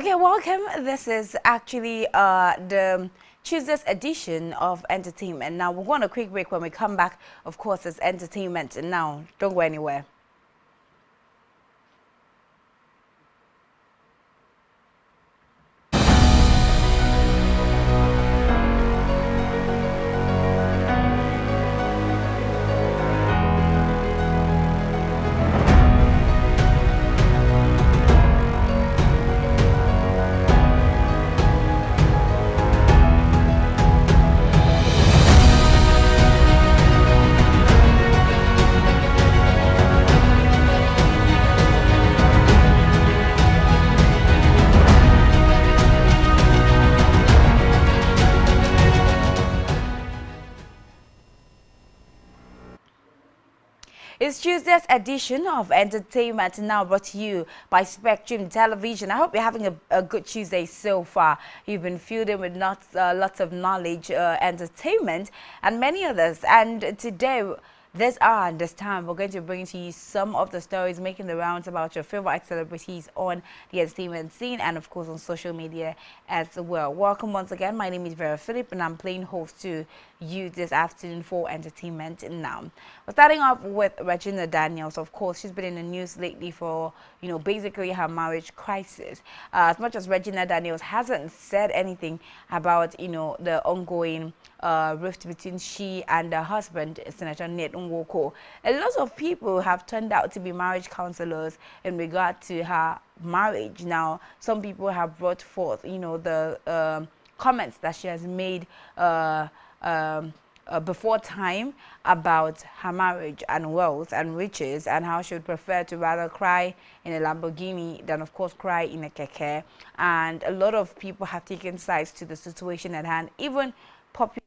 Okay, welcome. This is actually the Tuesday's edition of entertainment. Now, we're going to a quick break. When we come back, of course, it's entertainment. And now, don't go anywhere. It's Tuesday's edition of Entertainment Now, brought to you by Spectrum Television. I hope you're having a good Tuesday so far. You've been filled in with lots of knowledge, entertainment, and many others. And today, this hour and this time, we're going to bring to you some of the stories making the rounds about your favorite celebrities on the entertainment scene and, of course, on social media as well. Welcome once again. My name is Vera Philip, and I'm playing host to you this afternoon for Entertainment Now. We're starting off with Regina Daniels. Of course, she's been in the news lately for, basically her marriage crisis. As much as Regina Daniels hasn't said anything about, the ongoing rift between she and her husband, Senator Ned Nwoko, a lot of people have turned out to be marriage counselors in regard to her marriage. Now, some people have brought forth, the comments that she has made before time about her marriage and wealth and riches, and how she would prefer to rather cry in a Lamborghini than, of course, cry in a keke. And a lot of people have taken sides to the situation at hand, even popular.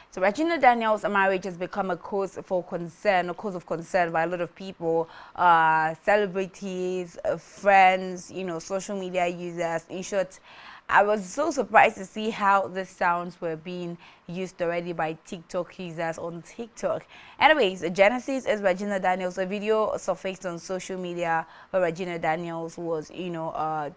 So Regina Daniels' marriage has become a cause of concern by a lot of people, celebrities, friends, social media users. In short, I was so surprised to see how the sounds were being used already by TikTok users on TikTok. Anyways, the genesis is Regina Daniels. A video surfaced on social media where Regina Daniels was,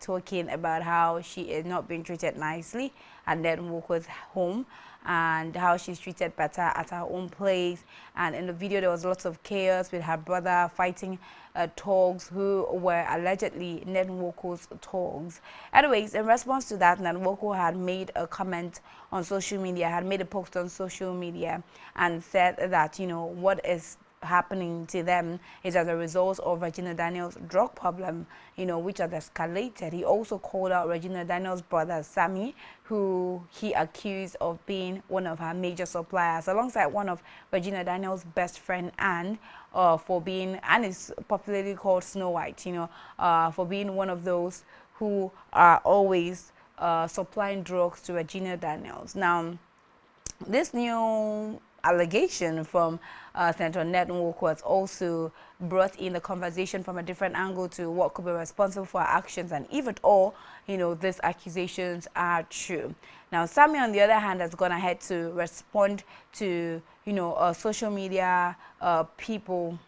talking about how she is not being treated nicely and then Woko's home, and how she's treated better at her own place. And in the video, there was lots of chaos with her brother fighting thugs who were allegedly Ned Nwoko's thugs. Anyways, in response to that, Ned Nwoko had made a comment on social media, had made a post on social media, and said that, what is happening to them is as a result of Regina Daniels' drug problem, which has escalated. He also called out Regina Daniels' brother, Sammy, who he accused of being one of her major suppliers, alongside one of Regina Daniels' best friend, Anne, Anne is popularly called Snow White, for being one of those who are always supplying drugs to Regina Daniels. Now, this new allegation from Senator Ned Nwoko has also brought in the conversation from a different angle to what could be responsible for our actions, and if at all, these accusations are true. Now, Sammy, on the other hand, has gone ahead to respond to, social media people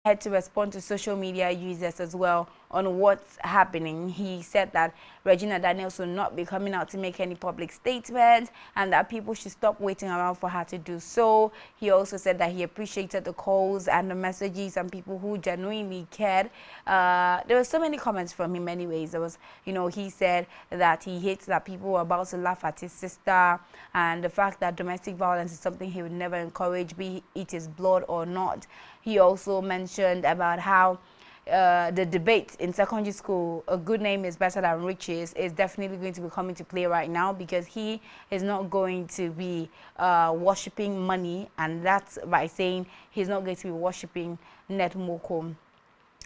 had to respond to social media users as well on what's happening. He said that Regina Daniels will not be coming out to make any public statements and that people should stop waiting around for her to do so. He also said that he appreciated the calls and the messages and people who genuinely cared. There were so many comments from him anyways. There was, he said that he hates that people were about to laugh at his sister, and the fact that domestic violence is something he would never encourage, be it his blood or not. He also mentioned about how the debate in secondary school, a good name is better than riches, is definitely going to be coming to play right now, because he is not going to be worshipping money, and that's by saying he's not going to be worshipping Ned Nwoko.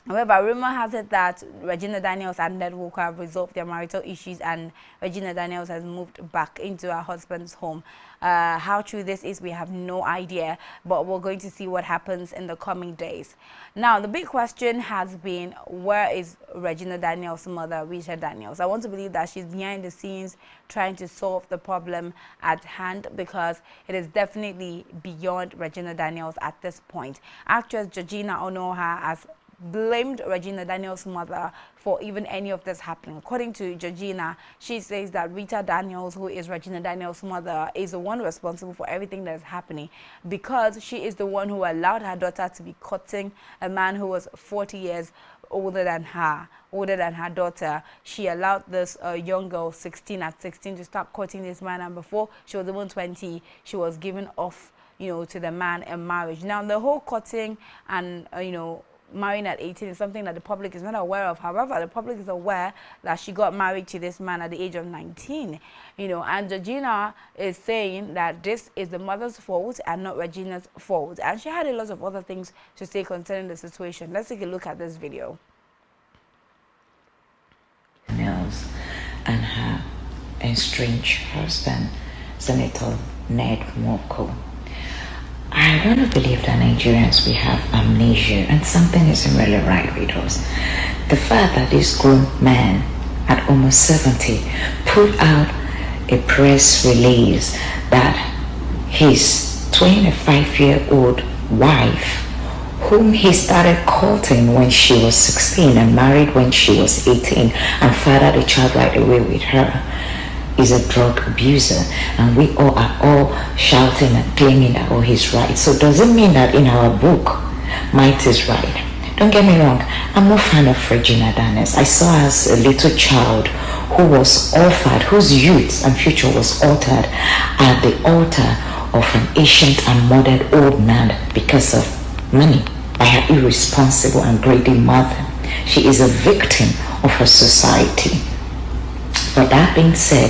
However, rumor has it that Regina Daniels and Ned Nwoko have resolved their marital issues, and Regina Daniels has moved back into her husband's home. How true this is, we have no idea, but we're going to see what happens in the coming days. Now, the big question has been, where is Regina Daniels' mother, Rita Daniels? I want to believe that she's behind the scenes trying to solve the problem at hand, because it is definitely beyond Regina Daniels at this point. Actress Georgina Onoha has blamed Regina Daniels' mother for even any of this happening. According to Georgina, she says that Rita Daniels, who is Regina Daniels' mother, is the one responsible for everything that is happening, because she is the one who allowed her daughter to be courting a man who was 40 years older than her daughter. She allowed this young girl, 16 to start courting this man, and before she was even 20, she was given off, to the man in marriage. Now, the whole courting and, marrying at 18 is something that the public is not aware of. However, the public is aware that she got married to this man at the age of 19, and Georgina is saying that this is the mother's fault and not Regina's fault. And she had a lot of other things to say concerning the situation. Let's take a look at this video. And her estranged husband, Senator Ned Nwoko. I want to believe that Nigerians, we have amnesia, and something isn't really right with us. The fact that this grown man at almost 70 put out a press release that his 25-year-old wife, whom he started courting when she was 16 and married when she was 18 and fathered a child right away with her, is a drug abuser, and we all are all shouting and claiming that he's right. So does it mean that in our book might is right? Don't get me wrong, I'm no fan of Regina Daniels. I saw her as a little child who was offered, whose youth and future was altered at the altar of an ancient and modern old man because of money by her irresponsible and greedy mother. She is a victim of her society. But that being said,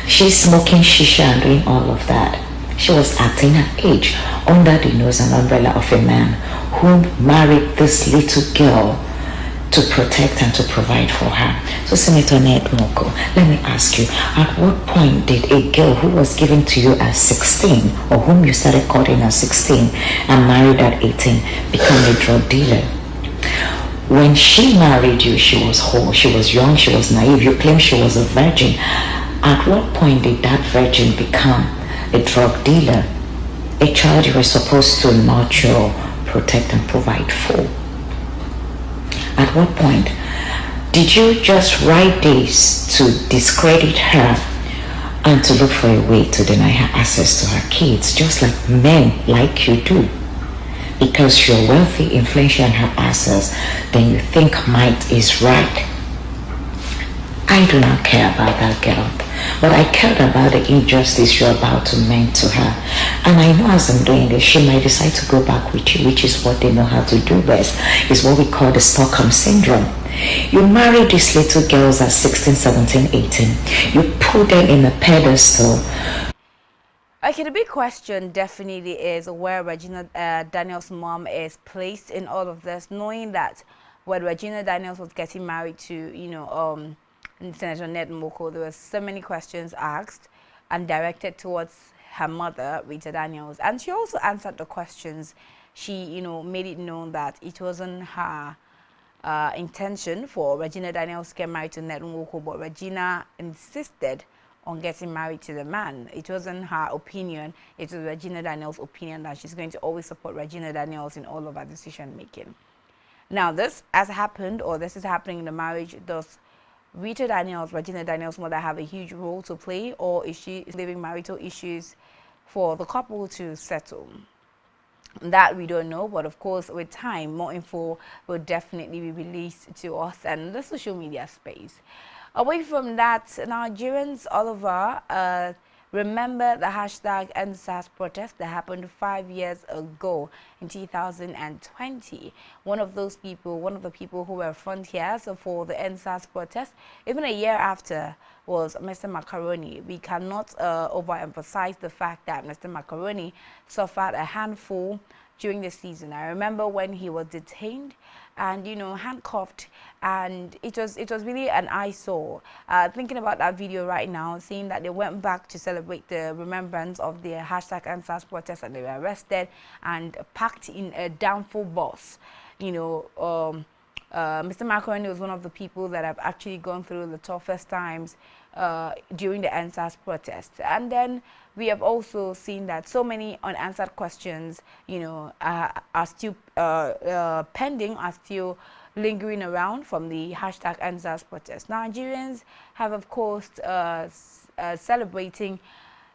she's smoking shisha and doing all of that. She was acting her age under the nose and umbrella of a man who married this little girl to protect and to provide for her. So Senator Ned Nwoko, let me ask you, at what point did a girl who was given to you at 16, or whom you started courting at 16 and married at 18, become a drug dealer? When she married you, she was whole, she was young, she was naive. You claim she was a virgin. At what point did that virgin become a drug dealer? A child you were supposed to nurture, protect, and provide for. At what point did you just write this to discredit her and to look for a way to deny her access to her kids, just like men like you do? Because you're wealthy, influential, and have access, then you think might is right. I do not care about that girl, but I cared about the injustice you're about to mean to her. And I know as I'm doing this, she might decide to go back with you, which is what they know how to do best. It's what we call the Stockholm Syndrome. You marry these little girls at 16, 17, 18. You put them in a pedestal. Okay, the big question definitely is where Regina Daniels' mom is placed in all of this, knowing that when Regina Daniels was getting married to, Senator Ned Nwoko, there were so many questions asked and directed towards her mother, Rita Daniels. And she also answered the questions. She, made it known that it wasn't her intention for Regina Daniels to get married to Ned Nwoko, but Regina insisted on getting married to the man. It wasn't her opinion, it was Regina Daniels' opinion that she's going to always support Regina Daniels in all of her decision making. Now, this has happened, or this is happening in the marriage. Does Rita Daniels, Regina Daniels' mother, have a huge role to play, or is she leaving marital issues for the couple to settle? That we don't know, but of course, with time, more info will definitely be released to us and the social media space. Away from that, Nigerians all over remember the hashtag EndSARS protest that happened 5 years ago in 2020. One of the people who were frontiers for the EndSARS protest, even a year after, was Mr. Macaroni. We cannot overemphasize the fact that Mr. Macaroni suffered a handful during the season. I remember when he was detained and handcuffed, and it was really an eyesore. Thinking about that video right now, seeing that they went back to celebrate the remembrance of the hashtag EndSARS protest, and they were arrested and packed in a downfall bus. Mr. Macaroni was one of the people that have actually gone through the toughest times during the EndSARS protest. And then we have also seen that so many unanswered questions, are still pending, are still lingering around from the hashtag EndSARS protest. Nigerians have, of course, celebrating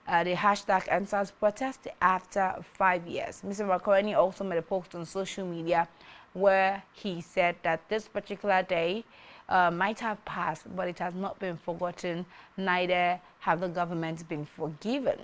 the hashtag EndSARS protest after 5 years. Mr. Macaroni also made a post on social media where he said that this particular day might have passed, but it has not been forgotten, neither have the government been forgiven.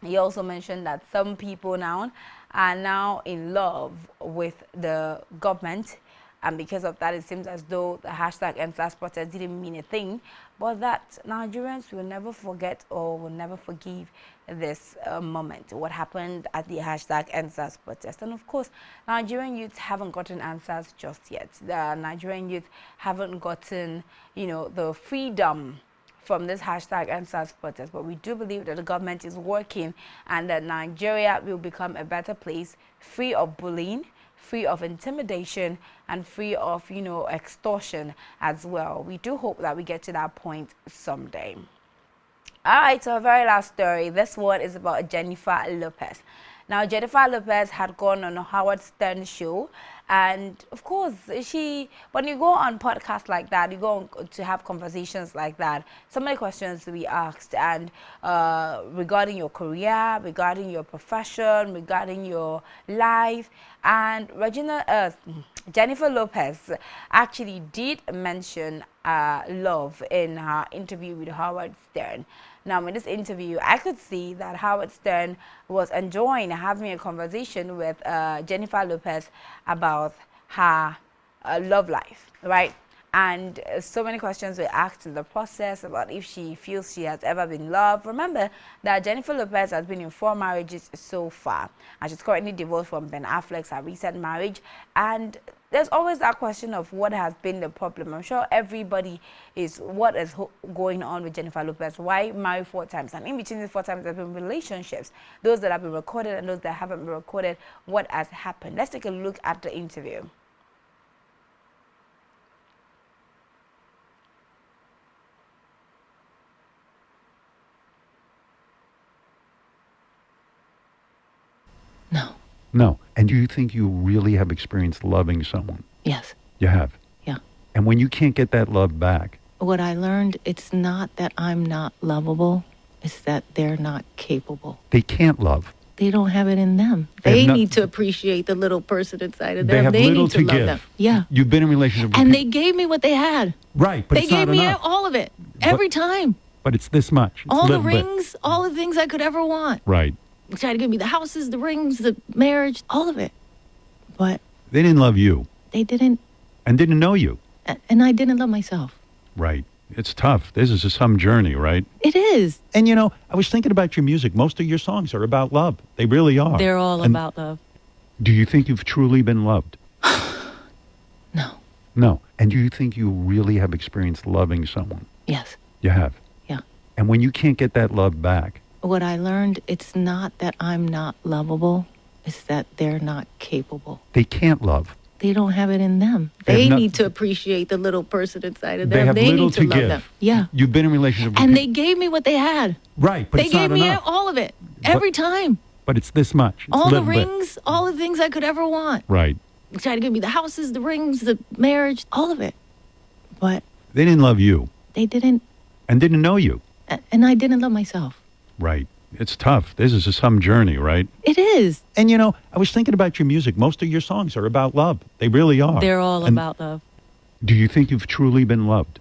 He also mentioned that some people now are now in love with the government, and because of that, it seems as though the hashtag EndSARS protest didn't mean a thing, but that Nigerians will never forget or will never forgive this moment, what happened at the hashtag EndSARS protest. And of course, Nigerian youth haven't gotten answers just yet. The Nigerian youth haven't gotten, the freedom from this hashtag EndSARS protest, but we do believe that the government is working and that Nigeria will become a better place, free of bullying, free of intimidation, and free of, extortion as well. We do hope that we get to that point someday. All right, so our very last story. This one is about Jennifer Lopez. Now, Jennifer Lopez had gone on a Howard Stern show, and of course, when you go on podcasts like that, you go on to have conversations like that, so many questions to be asked, and regarding your career, regarding your profession, regarding your life. And Jennifer Lopez actually did mention love in her interview with Howard Stern. Now, in this interview, I could see that Howard Stern was enjoying having a conversation with Jennifer Lopez about her love life, right? And so many questions were asked in the process about if she feels she has ever been loved. Remember that Jennifer Lopez has been in 4 marriages so far, and she's currently divorced from Ben Affleck's her recent marriage. And there's always that question of what has been the problem. I'm sure everybody is, what is going on with Jennifer Lopez? Why marry 4 times? And in between these 4 times, there have been relationships, those that have been recorded and those that haven't been recorded. What has happened? Let's take a look at the interview. No. No. And do you think you really have experienced loving someone? Yes. You have? Yeah. And when you can't get that love back? What I learned, it's not that I'm not lovable, it's that they're not capable. They can't love. They don't have it in them. They need to appreciate the little person inside of them. They have little need to to love give. them. Yeah. You've been in relationships with And they people. gave me what they had. Right, but They it's not gave me enough. all of it. Every time. But it's this much. It's a All the little bit. rings, all the things I could ever want. Right. They tried to give me the houses, the rings, the marriage, all of it. But They didn't love you they didn't, and didn't know you. and I didn't love myself. Right. It's tough. This is some journey, right? It is. And you know, I was thinking about your music. Most of your songs are about love. They really are. They're all And about love. do you think you've truly been loved? No. No. And do you think you really have experienced loving someone? Yes. You have. Yeah. And when you can't get that love back, What I learned, it's not that I'm not lovable. It's that they're not capable. they can't love. They don't have it in them. They have They not- need to appreciate the little person inside of They them. have little need to to love give. them. Yeah. You've been in relationships with And they people. gave me what they had. Right, but They it's not gave me enough. all of it. Every time. But it's this much. It's a All the little bit. rings, all the things I could ever want. Right. They tried to give me the houses, the rings, the marriage, all of it. But They didn't love you they didn't, and didn't know you. and I didn't love myself. Right. It's tough. This is some journey, right? It is. And you know, I was thinking about your music. Most of your songs are about love. They really are. They're all And about love. do you think you've truly been loved?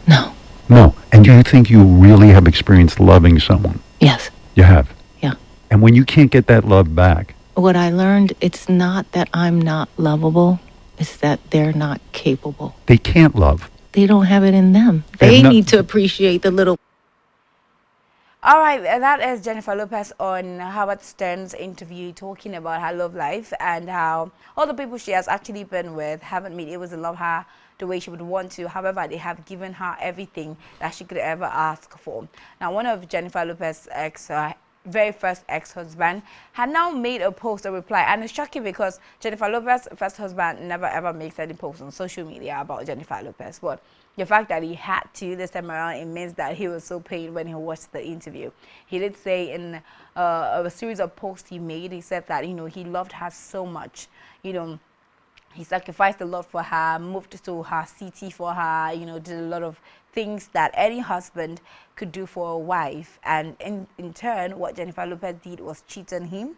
No. No. And do you think you really have experienced loving someone? Yes. You have. Yeah. And when you can't get that love back, What I learned, it's not that I'm not lovable. It's that they're not capable. they can't love. They don't have it in them. They have They not- need to appreciate the little. All right, that is Jennifer Lopez on Howard Stern's interview talking about her love life and how all the people she has actually been with haven't been able to love her the way she would want to. However, they have given her everything that she could ever ask for. Now, one of Jennifer Lopez's very first ex-husband had now made a post, a reply, and it's shocking because Jennifer Lopez's first husband never ever makes any posts on social media about Jennifer Lopez, but the fact that he had to this time around, it means that he was so pained when he watched the interview. He did say in a series of posts he made, he said that, you know, he loved her so much, you know, he sacrificed a lot for her, moved to her city for her, you know, did a lot of things that any husband could do for a wife. And in turn, what Jennifer Lopez did was cheat on him.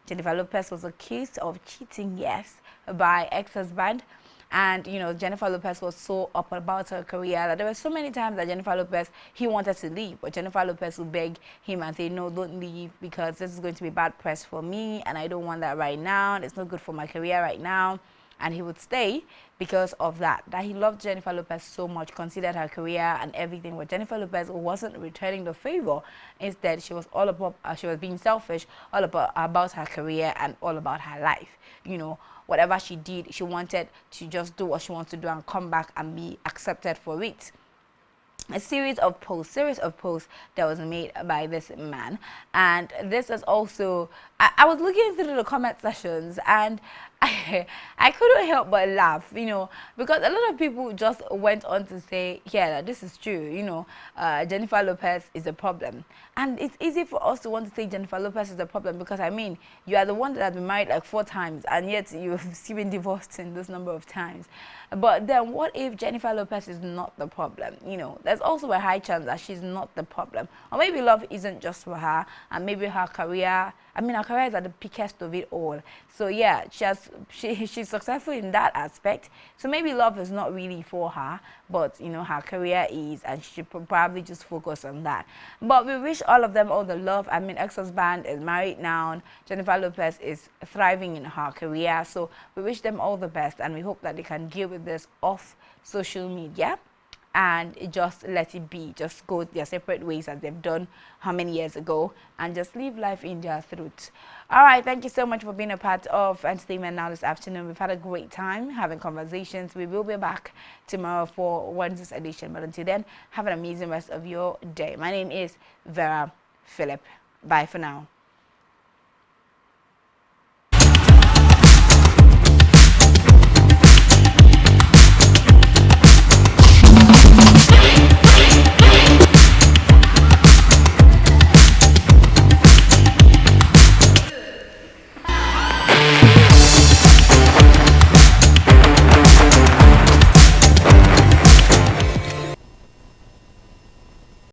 Jennifer Lopez was accused of cheating, yes, by ex-husband. And, you know, Jennifer Lopez was so up about her career that there were so many times that Jennifer Lopez, he wanted to leave. But Jennifer Lopez would beg him and say, no, don't leave because this is going to be bad press for me. And I don't want that right now. It's not good for my career right now. And he would stay because of that he loved Jennifer Lopez so much, considered her career and everything. But Jennifer Lopez wasn't returning the favor. Instead, she was all about, she was being selfish, all about her career and all about her life. You know, whatever she did, she wanted to just do what she wants to do and come back and be accepted for it. A series of posts that was made by this man, and this is also, I was looking through the comment sections and I couldn't help but laugh, you know, because a lot of people just went on to say, yeah, this is true, you know, Jennifer Lopez is a problem. And it's easy for us to want to say Jennifer Lopez is a problem because, I mean, you are the one that has been married like 4 times and yet you've still been divorced in this number of times. But then what if Jennifer Lopez is not the problem? You know, there's also a high chance that she's not the problem. Or maybe love isn't just for her, and maybe her career, I mean, her career is at the peakest of it all. So yeah, she's successful in that aspect. So maybe love is not really for her, but you know, her career is, and she should probably just focus on that. But we wish all of them all the love. I mean, ex-husband is married now. Jennifer Lopez is thriving in her career. So we wish them all the best, and we hope that they can deal with this off social media and just let it be, just go their separate ways as they've done how many years ago, and just live life in their truth. All right, thank you so much for being a part of Entertainment Now this afternoon. We've had a great time having conversations. We will be back tomorrow for Wednesday's edition, but until then, have an amazing rest of your day. My name is Vera Philip. Bye for now.